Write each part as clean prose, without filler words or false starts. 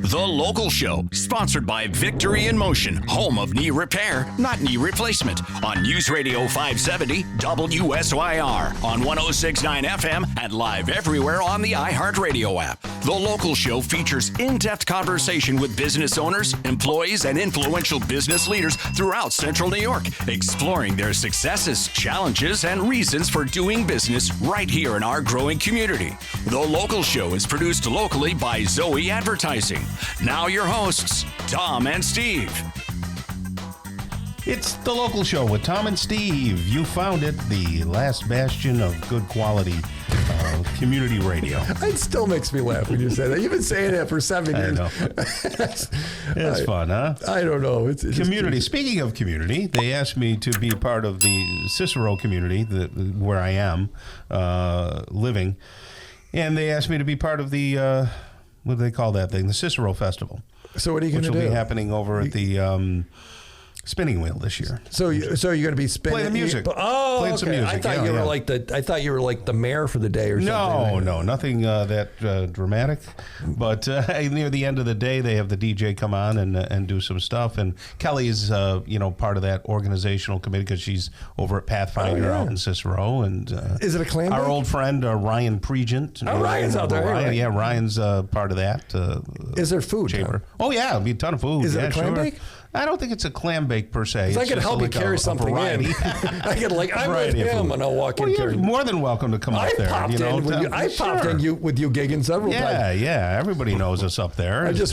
The Local Show, sponsored by Victory in Motion, home of knee repair, not knee replacement, on News Radio 570 WSYR, on 106.9 FM, and live everywhere on the iHeartRadio app. The Local Show features in-depth conversation with business owners, employees, and influential business leaders throughout Central New York, exploring their successes, challenges, and reasons for doing business right here in our growing community. The Local Show is produced locally by Zoe Advertising. Now your hosts, Tom and Steve. It's The Local Show with Tom and Steve. You found it, the last bastion of good quality community radio. It still makes me laugh when you say that. You've been saying that for 7 years. I know. It's fun, huh? I don't know. It's community. Speaking of community, they asked me to be part of the Cicero community where I am living. And they asked me to be part of the, what do they call that thing? The Cicero Festival. So what are you going to do? Which will be happening over at the spinning wheel this year. So you're going to be spinning? Play the music. Playing some music. I thought you were like the mayor for the day or something. No, nothing that dramatic. But near the end of the day, they have the DJ come on and do some stuff. And Kelly is part of that organizational committee because she's over at Pathfinder out in Cicero. And is it a clam our bake? old friend Ryan Pregent. Ryan's out there. Ryan, yeah, Ryan's part of that. Is there food? Chamber? Oh yeah, it'll be a ton of food. Is it a clam bake? I don't think it's a clam bake per se. I could help you carry something in. I could I'm with him, and I'll walk in. You're more than welcome to come up there. I popped in with you gigging several times. Yeah. Everybody knows us up there. I just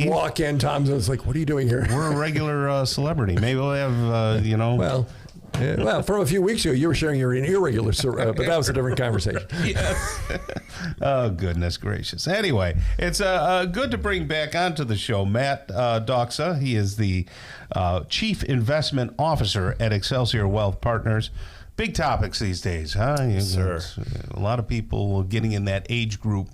walk in. Tom's like, "What are you doing here?" We're a regular celebrity. Maybe we'll have Well, from a few weeks ago, you were sharing your irregular, but that was a different conversation. Yes. Oh, goodness gracious. Anyway, it's good to bring back onto the show Matt Dauksza. He is the Chief Investment Officer at Excelsior Wealth Partners. Big topics these days, huh? Yes, sir. A lot of people getting in that age group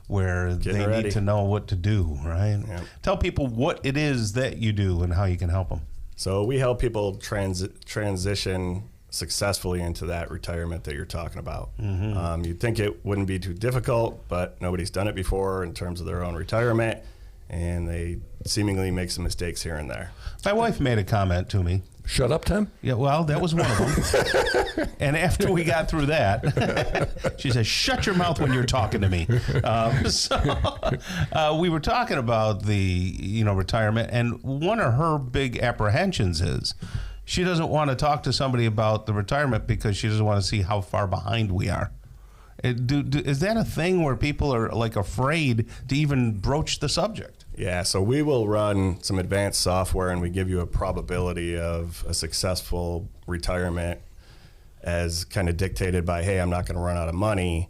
where they need to know what to do, right? Yeah. Tell people what it is that you do and how you can help them. So we help people transition successfully into that retirement that you're talking about. Mm-hmm. You'd think it wouldn't be too difficult, but nobody's done it before in terms of their own retirement, and they seemingly make some mistakes here and there. My wife made a comment to me. Shut up, Tim? Yeah, well, that was one of them. And after we got through that, she said, shut your mouth when you're talking to me. We were talking about the retirement, and one of her big apprehensions is she doesn't want to talk to somebody about the retirement because she doesn't want to see how far behind we are. Is that a thing where people are afraid to even broach the subject? Yeah, so we will run some advanced software and we give you a probability of a successful retirement as kind of dictated by, hey, I'm not going to run out of money.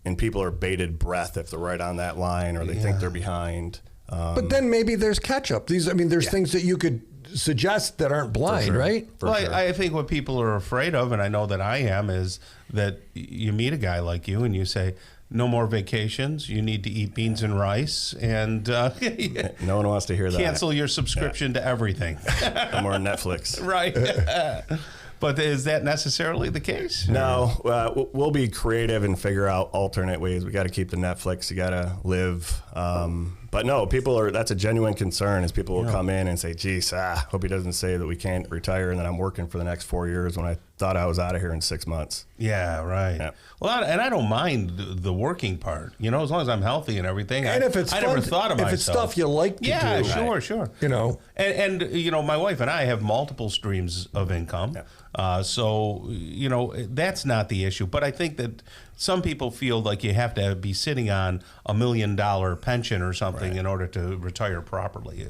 And people are bated breath if they're right on that line or they think they're behind. But then maybe there's catch up. There's things that you could suggest that aren't blind, right? I think what people are afraid of, and I know that I am, is that you meet a guy like you and you say, no more vacations. You need to eat beans and rice, and no one wants to hear that. Cancel your subscription to everything. No more Netflix. Right. But is that necessarily the case? No. We'll be creative and figure out alternate ways. We got to keep the Netflix. You got to live. But no, that's a genuine concern is people will come in and say, geez, hope he doesn't say that we can't retire and that I'm working for the next 4 years when I thought I was out of here in 6 months. Yeah, right. Yeah. Well, and I don't mind the working part, as long as I'm healthy and everying. And if it's I fun, never thought of myself. If it's stuff you like to do. Yeah, sure. And my wife and I have multiple streams of income. Yeah. So that's not the issue. But I think that some people feel like you have to be sitting on $1 million pension or something in order to retire properly.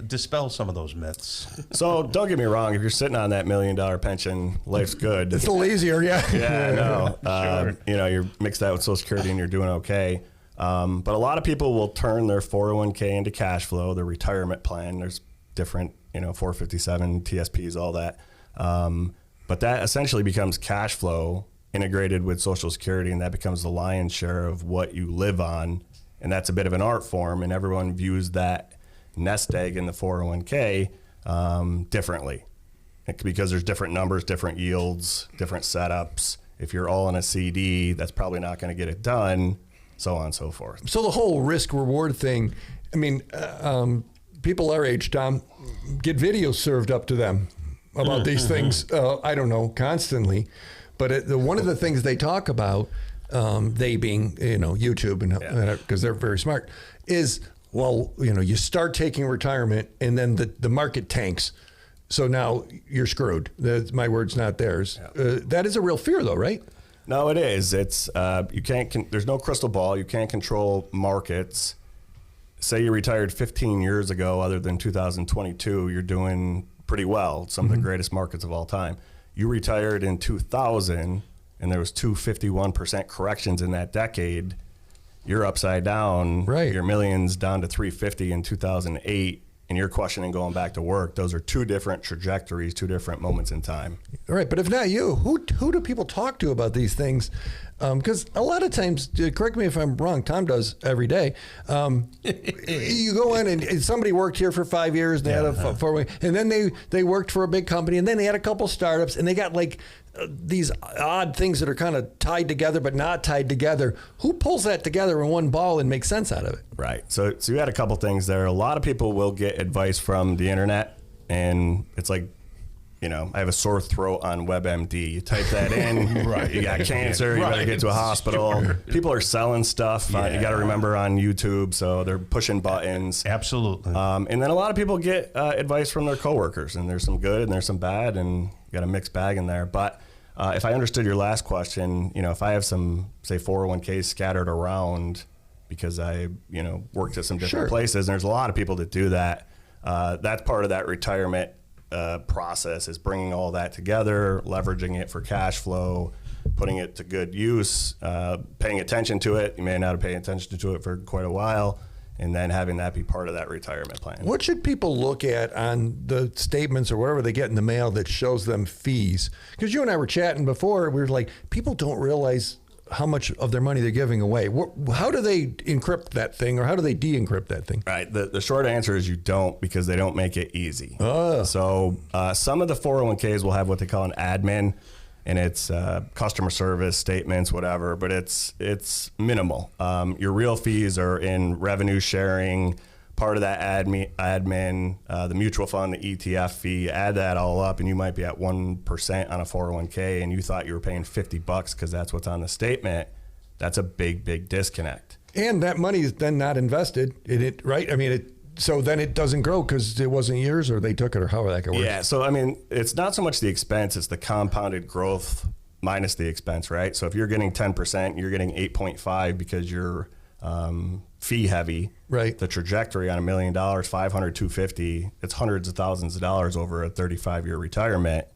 Dispel some of those myths. So don't get me wrong. If you're sitting on that $1 million pension, life's good. It's a little easier, yeah. Yeah, no. Sure. You're mixed that with Social Security and you're doing okay. But a lot of people will turn their 401k into cash flow, their retirement plan. There's different, 457, TSPs, all that. But that essentially becomes cash flow integrated with Social Security, and that becomes the lion's share of what you live on. And that's a bit of an art form, and everyone views that nest egg in the 401k differently. Because there's different numbers, different yields, different setups. If you're all in a CD, that's probably not going to get it done, so on and so forth. So the whole risk-reward thing, I mean, people our age, Tom, get videos served up to them about these things. I don't know, constantly, but one of the things they talk about, they being YouTube and because they're very smart, is you start taking retirement and then the market tanks. So now you're screwed. My word's not theirs. Yeah. That is a real fear, though, right? No, it is. It's you can't. There's no crystal ball. You can't control markets. Say you retired 15 years ago, other than 2022, you're doing pretty well. Some of the greatest markets of all time. You retired in 2000, and there was 251% corrections in that decade. You're upside down. Right. Your millions down to 350 in 2008. And you're questioning going back to work. Those are two different trajectories, two different moments in time. All right, but if not you, who do people talk to about these things? Because a lot of times, correct me if I'm wrong, Tom does every day. You go in and somebody worked here for 5 years, and they had a 4-way, and then they worked for a big company, and then they had a couple startups, and they got like these odd things that are kind of tied together but not tied together. Who pulls that together in one ball and makes sense out of it? Right. So you had a couple things there. A lot of people will get advice from the internet, and it's like, I have a sore throat on WebMD. You type that in, right? You got cancer. You better get to a hospital. Sure. People are selling stuff. You got to remember on YouTube, so they're pushing buttons. Absolutely. And then a lot of people get advice from their coworkers, and there's some good and there's some bad, and you got a mixed bag in there. But if I understood your last question, if I have some, say, 401ks scattered around because I, worked at some different places, and there's a lot of people that do that. That's part of that retirement process, is bringing all that together, leveraging it for cash flow, putting it to good use, paying attention to it. You may not have paid attention to it for quite a while, and then having that be part of that retirement plan. What should people look at on the statements or whatever they get in the mail that shows them fees? Because you and I were chatting before, we were like, people don't realize how much of their money they're giving away. How do they encrypt that thing, or how do they de-encrypt that thing? Right. The short answer is you don't, because they don't make it easy. So some of the 401ks will have what they call an admin, and it's customer service statements, whatever, but it's minimal. Your real fees are in revenue sharing, part of that admin, the mutual fund, the ETF fee. Add that all up, and you might be at 1% on a 401k, and you thought you were paying $50 because that's what's on the statement. That's a big disconnect. And that money is then not invested in it, right? I mean, so then it doesn't grow because it wasn't yours, or they took it, or however that could work. Yeah, so I mean, it's not so much the expense, it's the compounded growth minus the expense, right? So if you're getting 10%, you're getting 8.5 because you're fee heavy. Right. The trajectory on $1 million, 500, 250, it's hundreds of thousands of dollars over a 35-year retirement.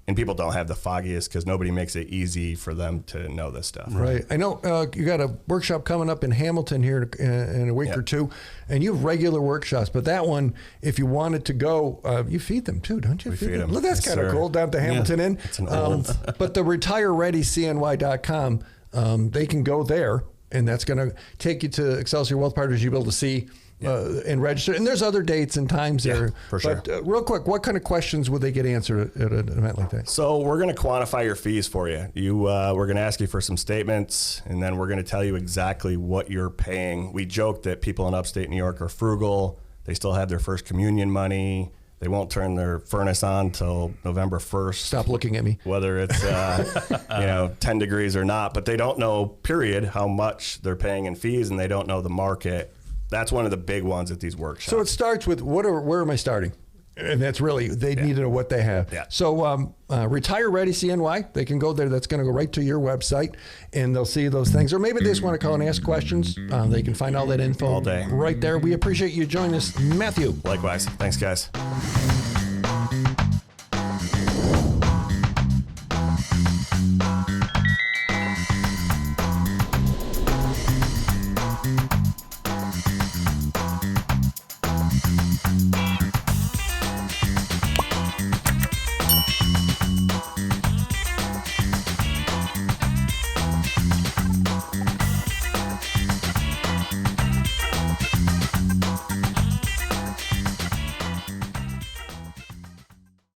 And people don't have the foggiest, because nobody makes it easy for them to know this stuff. Right. I know you got a workshop coming up in Hamilton here in a week or two, and you have regular workshops. But that one, if you wanted to go, you feed them too, don't you? We feed them. Look, that's kind of cool, down to Hamilton Inn. It's an old. But the retirereadycny.com, they can go there, and that's going to take you to Excelsior Wealth Partners. You'll be able to see and register. And there's other dates and times there. For sure. But real quick, what kind of questions would they get answered at an event like that? So we're going to quantify your fees for you. We're going to ask you for some statements, and then we're going to tell you exactly what you're paying. We joke that people in upstate New York are frugal. They still have their first communion money. They won't turn their furnace on till November 1st. Stop looking at me. Whether it's 10 degrees or not, but they don't know, period, how much they're paying in fees, and they don't know the market. That's one of the big ones at these workshops. So it starts with where am I starting? And that's really, they need to know what they have. Yeah. So Retire Ready CNY, they can go there. That's going to go right to your website, and they'll see those things. Or maybe they just want to call and ask questions. They can find all that info all day right there. We appreciate you joining us, Matthew. Likewise. Thanks, guys.